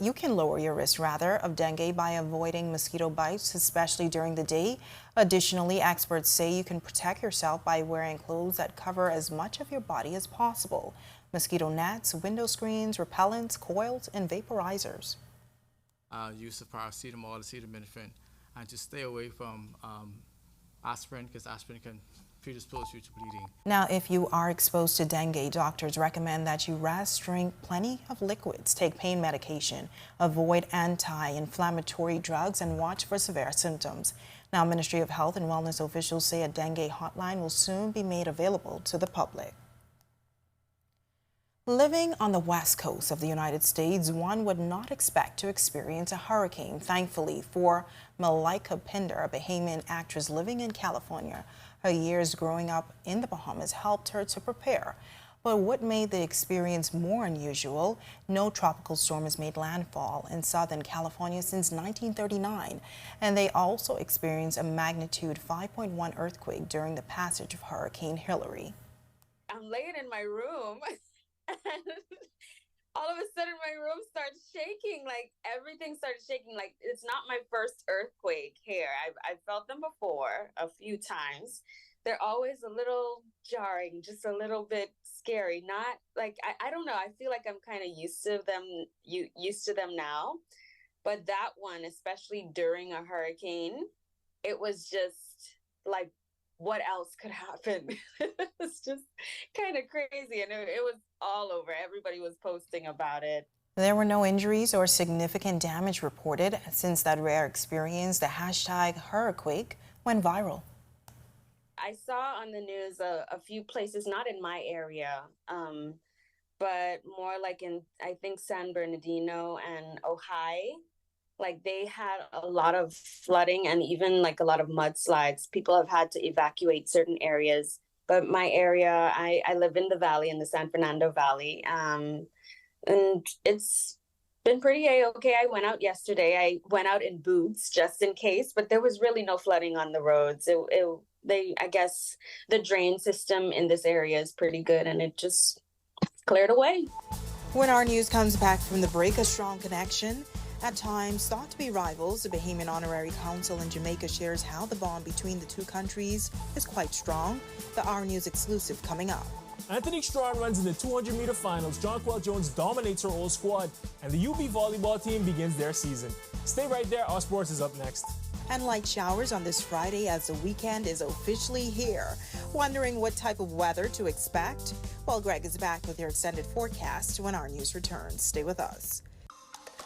your risk of dengue by avoiding mosquito bites, especially during the day. Additionally, experts say you can protect yourself by wearing clothes that cover as much of your body as possible. Mosquito nets, window screens, repellents, coils, and vaporizers. Use of paracetamol, acetaminophen, and to stay away from aspirin, because aspirin can predispose you to bleeding. Now, if you are exposed to dengue, doctors recommend that you rest, drink plenty of liquids, take pain medication, avoid anti-inflammatory drugs, and watch for severe symptoms. Now, Ministry of Health and Wellness officials say a dengue hotline will soon be made available to the public. Living on the west coast of the United States, one would not expect to experience a hurricane. Thankfully for Malika Pinder, a Bahamian actress living in California, her years growing up in the Bahamas helped her to prepare. But what made the experience more unusual? No tropical storm has made landfall in Southern California since 1939, and they also experienced a magnitude 5.1 earthquake during the passage of Hurricane Hillary. I'm laying in my room. And all of a sudden my room starts shaking, like everything started shaking. Like, it's not my first earthquake here. I've felt them before a few times. They're always a little jarring, just a little bit scary. Not like, I don't know. I feel like I'm kind of used to them now. But that one, especially during a hurricane, it was just like, what else could happen? It's just kind of crazy. And it was all over. Everybody was posting about it. There were no injuries or significant damage reported. Since that rare experience, the hashtag Hurricane went viral. I saw on the news a few places, not in my area, but more like in, I think, San Bernardino and Ojai. Like, they had a lot of flooding and even like a lot of mudslides. People have had to evacuate certain areas. But my area, I live in the valley, in the San Fernando Valley. And it's Been pretty A-okay. I went out yesterday. I went out in boots just in case, but there was really no flooding on the roads. I guess the drain system in this area is pretty good, and it just cleared away. When our news comes back from the break, a strong connection. At times thought to be rivals, the Bahamian Honorary Council in Jamaica shares how the bond between the two countries is quite strong. The Our News exclusive coming up. Anthony Strawn runs in the 200-meter finals. Jonquil Jones dominates her old squad, and the UB volleyball team begins their season. Stay right there. Our sports is up next. And light showers on this Friday as the weekend is officially here. Wondering what type of weather to expect? Well, Greg is back with your extended forecast when Our News returns. Stay with us.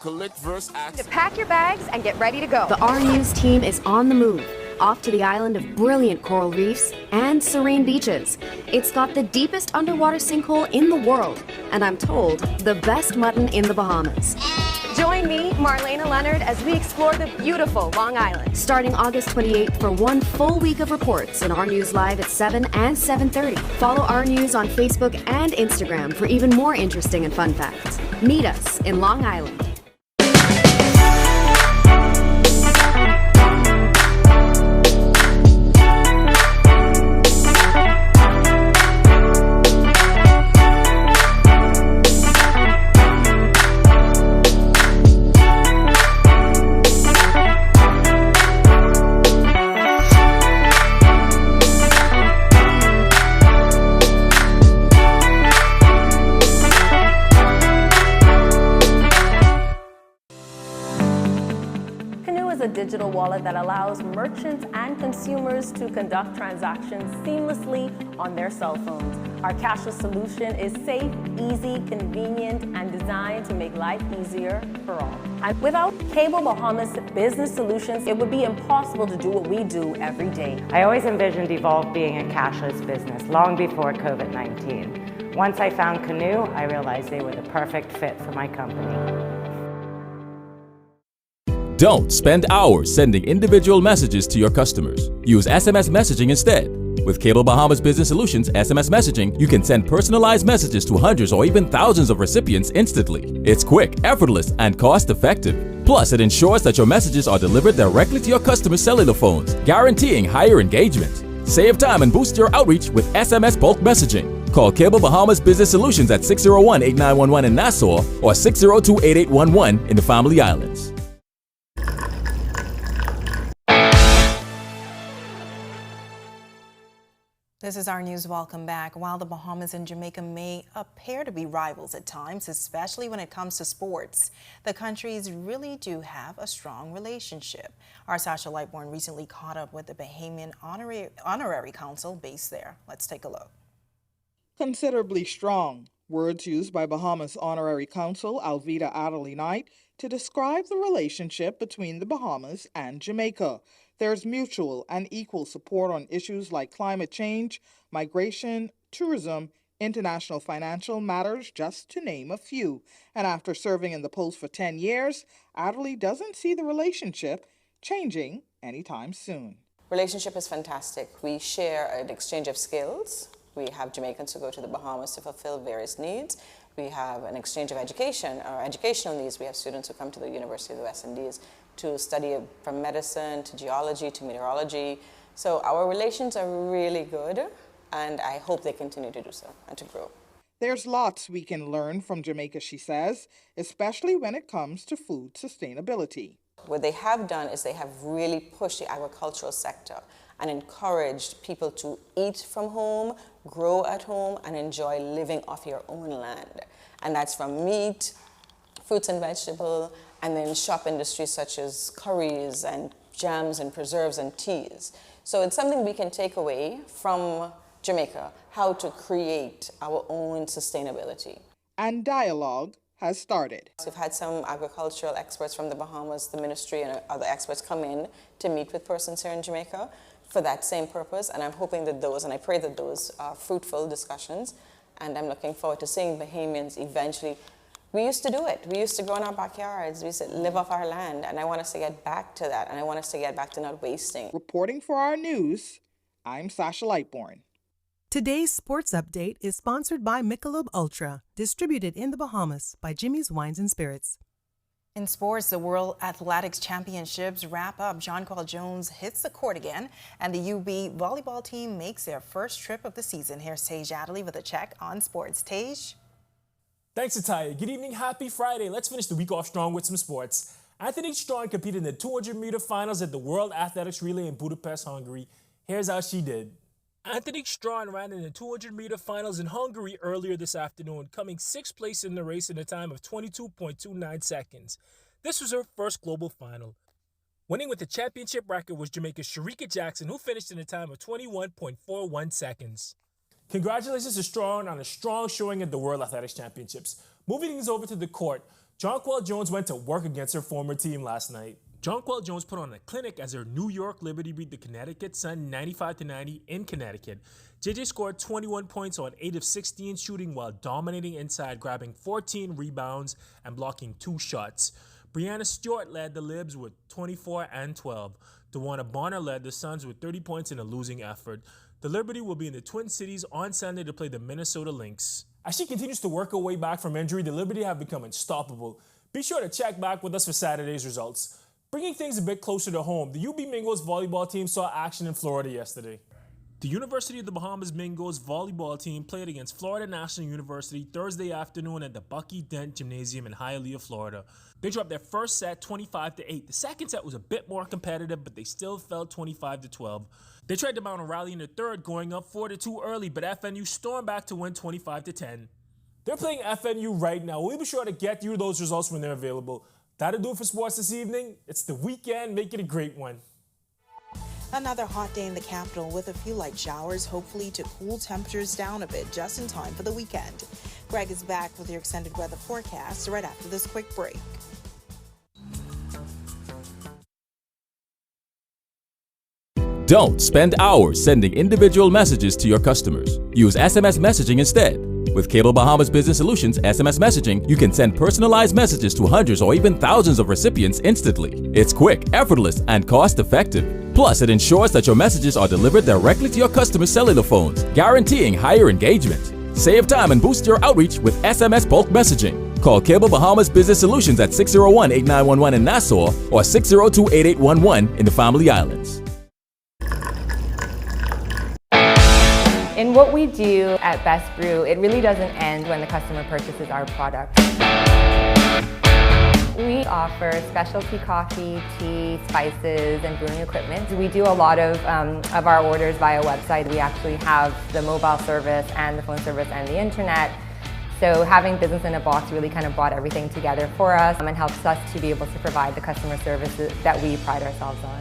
Collect verse acts. Pack your bags and get ready to go. The Our News team is on the move, off to the island of brilliant coral reefs and serene beaches. It's got the deepest underwater sinkhole in the world, and I'm told the best mutton in the Bahamas. Join me, Marlena Leonard, as we explore the beautiful Long Island. Starting August 28th for one full week of reports on Our News Live at 7 and 7:30. Follow Our News on Facebook and Instagram for even more interesting and fun facts. Meet us in Long Island. A digital wallet that allows merchants and consumers to conduct transactions seamlessly on their cell phones. Our cashless solution is safe, easy, convenient, and designed to make life easier for all. And without Cable Bahamas Business Solutions, it would be impossible to do what we do every day. I always envisioned Evolve being a cashless business long before COVID-19. Once I found Canoe, I realized they were the perfect fit for my company. Don't spend hours sending individual messages to your customers. Use SMS messaging instead. With Cable Bahamas Business Solutions SMS messaging, you can send personalized messages to hundreds or even thousands of recipients instantly. It's quick, effortless, and cost-effective. Plus, it ensures that your messages are delivered directly to your customers' cellular phones, guaranteeing higher engagement. Save time and boost your outreach with SMS bulk messaging. Call Cable Bahamas Business Solutions at 601-8911 in Nassau or 602-8811 in the Family Islands. This is Our News. Welcome back. While the Bahamas and Jamaica may appear to be rivals at times, especially when it comes to sports, the countries really do have a strong relationship. Our Sasha Lightborn recently caught up with the Bahamian Honorary Council based there. Let's take a look. Considerably strong. Words used by Bahamas Honorary Council Alveda Adderley Knight to describe the relationship between the Bahamas and Jamaica. There's mutual and equal support on issues like climate change, migration, tourism, international financial matters, just to name a few. And after serving in the post for 10 years, Adderley doesn't see the relationship changing anytime soon. Relationship is fantastic. We share an exchange of skills. We have Jamaicans who go to the Bahamas to fulfill various needs. We have an exchange of education, or educational needs. We have students who come to the University of the West Indies to study from medicine to geology to meteorology. So our relations are really good, and I hope they continue to do so and to grow. There's lots we can learn from Jamaica, she says, especially when it comes to food sustainability. What they have done is they have really pushed the agricultural sector and encouraged people to eat from home, grow at home, and enjoy living off your own land. And that's from meat, fruits and vegetables, and then shop industries such as curries and jams and preserves and teas. So it's something we can take away from Jamaica, how to create our own sustainability. And dialogue has started. We've had some agricultural experts from the Bahamas, the ministry, and other experts come in to meet with persons here in Jamaica for that same purpose, and I'm hoping that those, and I pray that those are fruitful discussions, and I'm looking forward to seeing Bahamians eventually. We used to do it. We used to grow in our backyards. We used to live off our land, and I want us to get back to that, and I want us to get back to not wasting. Reporting for Our News, I'm Sasha Lightborn. Today's sports update is sponsored by Michelob Ultra, distributed in the Bahamas by Jimmy's Wines and Spirits. In sports, the World Athletics Championships wrap up. Jonquil Jones hits the court again, and the UB volleyball team makes their first trip of the season. Here's Tej Adderley with a check on sports. Tej? Thanks, Ataya. Good evening. Happy Friday. Let's finish the week off strong with some sports. Anthony Strong competed in the 200-meter finals at the World Athletics Relay in Budapest, Hungary. Here's how she did. Anthony Strong ran in the 200-meter finals in Hungary earlier this afternoon, coming 6th place in the race in a time of 22.29 seconds. This was her first global final. Winning with the championship record was Jamaica's Sharika Jackson, who finished in a time of 21.41 seconds. Congratulations to Strong on a strong showing at the World Athletics Championships. Moving things over to the court, Jonquil Jones went to work against her former team last night. Jonquil Jones put on a clinic as her New York Liberty beat the Connecticut Sun 95-90 in Connecticut. JJ scored 21 points on 8 of 16 shooting while dominating inside, grabbing 14 rebounds and blocking 2 shots. Brianna Stewart led the Libs with 24 and 12. DeWanna Bonner led the Suns with 30 points in a losing effort. The Liberty will be in the Twin Cities on Sunday to play the Minnesota Lynx. As she continues to work her way back from injury, the Liberty have become unstoppable. Be sure to check back with us for Saturday's results. Bringing things a bit closer to home, the UB Mingos volleyball team saw action in Florida yesterday. The University of the Bahamas Mingos volleyball team played against Florida National University Thursday afternoon at the Bucky Dent Gymnasium in Hialeah, Florida. They dropped their first set 25-8. The second set was a bit more competitive, but they still fell 25-12. They tried to mount a rally in the third, going up 4-2 early, but FNU stormed back to win 25-10. They're playing FNU right now. We'll be sure to get you those results when they're available. That'll do it for sports this evening. It's the weekend. Make it a great one. Another hot day in the capital with a few light showers, hopefully to cool temperatures down a bit just in time for the weekend. Greg is back with your extended weather forecast right after this quick break. Don't spend hours sending individual messages to your customers. Use SMS messaging instead. With Cable Bahamas Business Solutions SMS messaging, you can send personalized messages to hundreds or even thousands of recipients instantly. It's quick, effortless, and cost-effective. Plus, it ensures that your messages are delivered directly to your customers' cellular phones, guaranteeing higher engagement. Save time and boost your outreach with SMS bulk messaging. Call Cable Bahamas Business Solutions at 601-8911 in Nassau or 602-8811 in the Family Islands. In what we do at Best Brew, it really doesn't end when the customer purchases our product. We offer specialty coffee, tea, spices, and brewing equipment. We do a lot of our orders via website. We actually have the mobile service and the phone service and the internet. So having business in a box really kind of brought everything together for us and helps us to be able to provide the customer services that we pride ourselves on.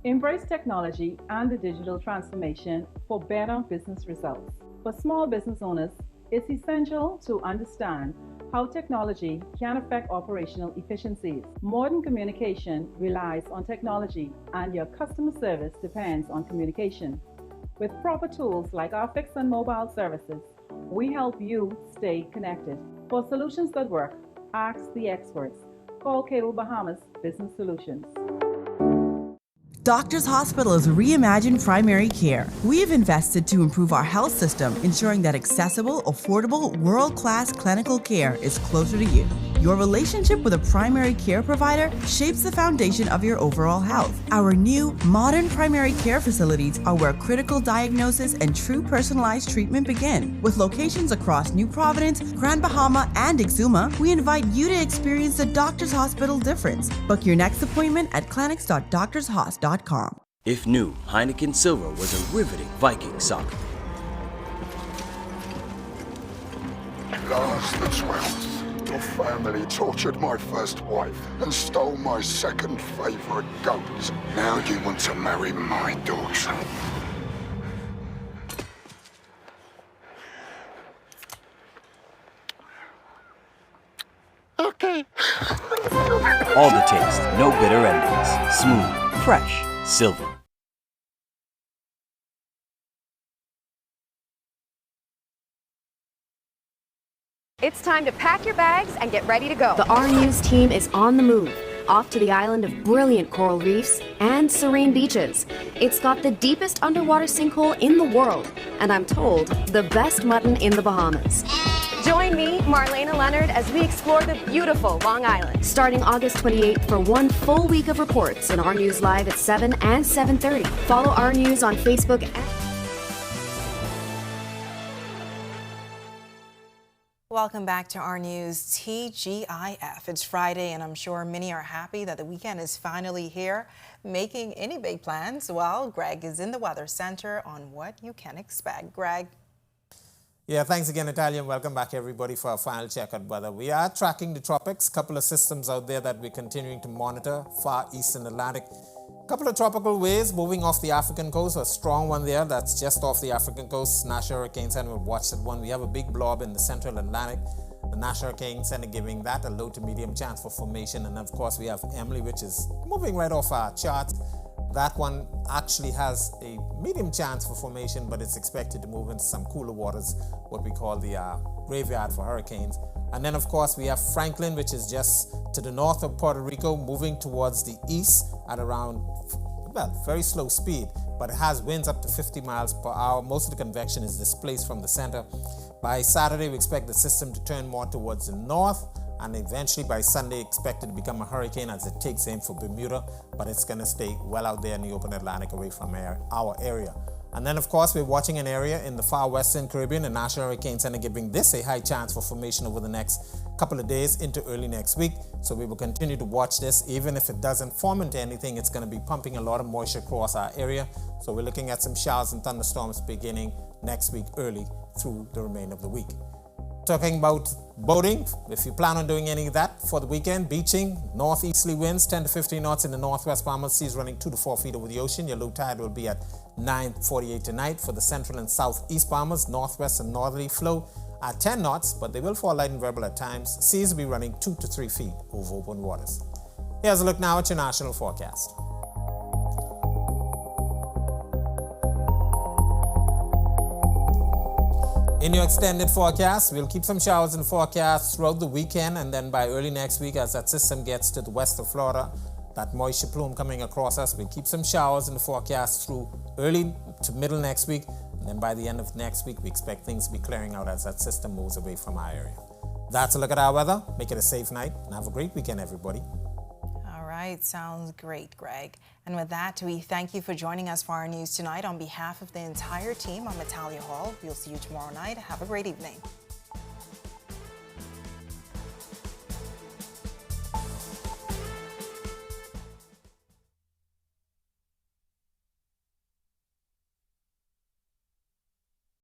Embrace technology and the digital transformation for better business results. For small business owners, it's essential to understand how technology can affect operational efficiencies. Modern communication relies on technology, and your customer service depends on communication. With proper tools like our fixed and mobile services, we help you stay connected. For solutions that work, ask the experts. Call Cable Bahamas Business Solutions. Doctors Hospital has reimagined primary care. We have invested to improve our health system, ensuring that accessible, affordable, world-class clinical care is closer to you. Your relationship with a primary care provider shapes the foundation of your overall health. Our new, modern primary care facilities are where critical diagnosis and true personalized treatment begin. With locations across New Providence, Grand Bahama, and Exuma, we invite you to experience the Doctors Hospital difference. Book your next appointment at clinics.doctorshos.com. If new, Heineken Silver was a riveting Viking saga. Lars the 12th. Your family tortured my first wife and stole my second favorite goat. Now you want to marry my daughter. Okay. All the taste, no bitter endings. Smooth, fresh, silver. It's time to pack your bags and get ready to go. The Our News team is on the move, off to the island of brilliant coral reefs and serene beaches. It's got the deepest underwater sinkhole in the world, and I'm told, the best mutton in the Bahamas. Join me, Marlena Leonard, as we explore the beautiful Long Island. Starting August 28th for one full week of reports on Our News Live at 7 and 7:30. Follow Our News on Facebook and... Welcome back to our news, TGIF. It's Friday, and I'm sure many are happy that the weekend is finally here. Making any big plans? Well, Greg is in the Weather Center on what you can expect. Greg? Yeah, thanks again, Natalia, and welcome back, everybody, for our final check on weather. We are tracking the tropics, a couple of systems out there that we're continuing to monitor, far eastern Atlantic. A couple of tropical waves moving off the African coast, a strong one there that's just off the African coast. National Hurricane Center will watch that one. We have a big blob in the central Atlantic. The National Hurricane Center giving that a low to medium chance for formation. And of course, we have Emily, which is moving right off our charts. That one actually has a medium chance for formation, but it's expected to move into some cooler waters, what we call the graveyard for hurricanes. And then, of course, we have Franklin, which is just to the north of Puerto Rico, moving towards the east at around, well, very slow speed, but it has winds up to 50 miles per hour. Most of the convection is displaced from the center. By Saturday, we expect the system to turn more towards the north, and eventually by Sunday, expected to become a hurricane as it takes aim for Bermuda, but it's going to stay well out there in the open Atlantic away from our area. And then, of course, we're watching an area in the far western Caribbean. The National Hurricane Center giving this a high chance for formation over the next couple of days into early next week. So we will continue to watch this. Even if it doesn't form into anything, it's going to be pumping a lot of moisture across our area. So we're looking at some showers and thunderstorms beginning next week early through the remainder of the week. Talking about boating, if you plan on doing any of that for the weekend, beaching, northeasterly winds 10 to 15 knots in the northwest Bahamas, seas running 2 to 4 feet over the ocean. Your low tide will be at 9:48 tonight. For the central and southeast Bahamas, northwest and northerly flow at 10 knots, but they will fall light and variable at times. Seas will be running 2 to 3 feet over open waters. Here's a look now at your national forecast. In your extended forecast, we'll keep some showers in the forecast throughout the weekend, and then by early next week, as that system gets to the west of Florida, that moisture plume coming across us, we'll keep some showers in the forecast through early to middle next week, and then by the end of next week, we expect things to be clearing out as that system moves away from our area. That's a look at our weather. Make it a safe night, and have a great weekend, everybody. All right, sounds great, Greg. And with that, we thank you for joining us for our news tonight. On behalf of the entire team, I'm Natalia Hall. We'll see you tomorrow night. Have a great evening.